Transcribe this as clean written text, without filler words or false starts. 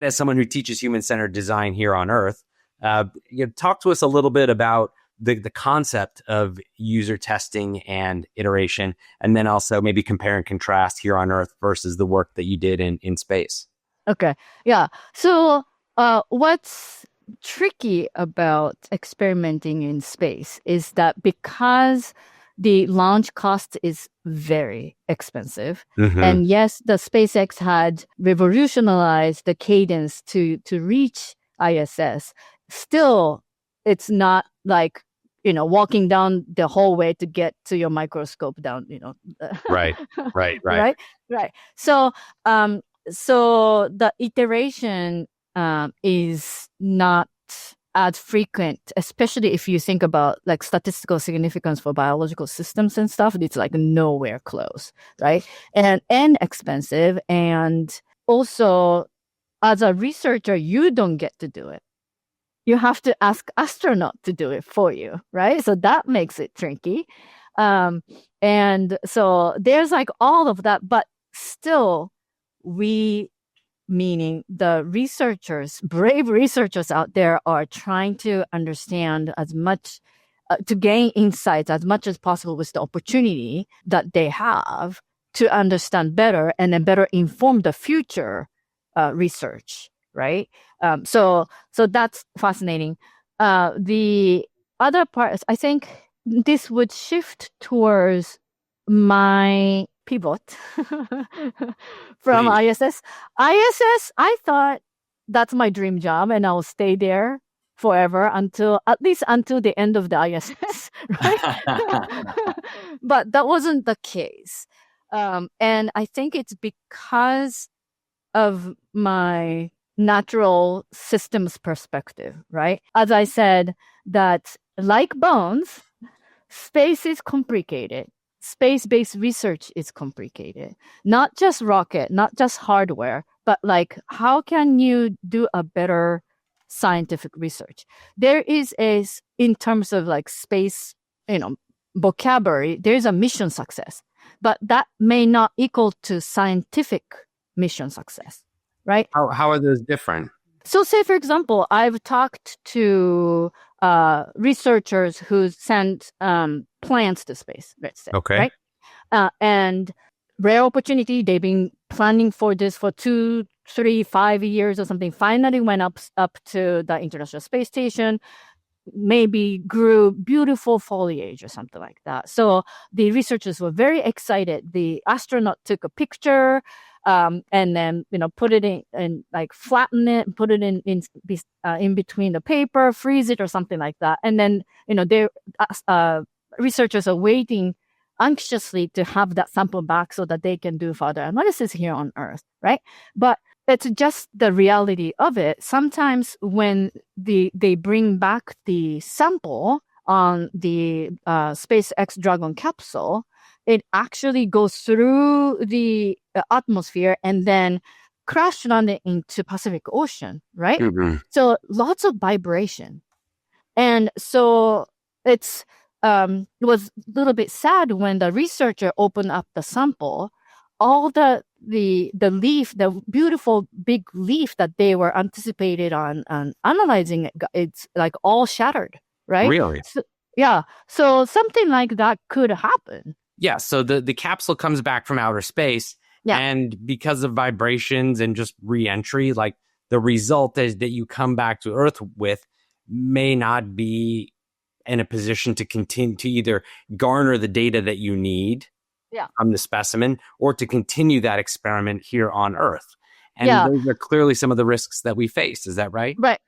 as someone who teaches human-centered design here on Earth, talk to us a little bit about the concept of user testing and iteration, and then also maybe compare and contrast here on Earth versus the work that you did in space. Okay. Yeah. So what's tricky about experimenting in space is that because the launch cost is very expensive. Mm-hmm. And yes, the SpaceX had revolutionized the cadence to reach ISS. Still, it's not like, walking down the hallway to get to your microscope down, Right. Right. So the iteration is not as frequent, especially if you think about like statistical significance for biological systems and stuff. It's like nowhere close, right? And expensive. And also, as a researcher, you don't get to do it. You have to ask astronaut to do it for you, right? So that makes it tricky. And so there's like all of that, but still meaning the researchers, brave researchers out there are trying to understand as much, to gain insights as much as possible with the opportunity that they have to understand better and then better inform the future research, right? So that's fascinating. The other part is, I think this would shift towards my pivot from Please. ISS. I thought that's my dream job and I'll stay there forever at least until the end of the ISS, right? But that wasn't the case. And I think it's because of my natural systems perspective, right? As I said, that like bones, space is complicated. Space-based research is complicated. Not just rocket, not just hardware, but like how can you do a better scientific research? There is in terms of like space, vocabulary, there's a mission success, but that may not equal to scientific mission success, right? How are those different? So say, for example, I've talked to researchers who sent plants to space, let's say. Okay. Right? And rare opportunity, they've been planning for this for 2, 3, 5 years or something, finally went up to the International Space Station, maybe grew beautiful foliage or something like that. So the researchers were very excited. The astronaut took a picture, and then put it in and like flatten it, put it in between the paper, freeze it or something like that, and then their researchers are waiting anxiously to have that sample back so that they can do further analysis here on Earth, right? But it's just the reality of it. Sometimes when they bring back the sample on the SpaceX Dragon capsule, it actually goes through the atmosphere and then crash landing into Pacific Ocean, right? Mm-hmm. So lots of vibration. And so it was a little bit sad when the researcher opened up the sample, all the leaf, the beautiful big leaf that they were anticipated on analyzing, it's like all shattered, right? Really? So, yeah. So something like that could happen. Yeah. So the capsule comes back from outer space, and because of vibrations and just re-entry, like the result is that you come back to Earth with may not be in a position to continue to either garner the data that you need from the specimen or to continue that experiment here on Earth. And those are clearly some of the risks that we face. Is that right? Right.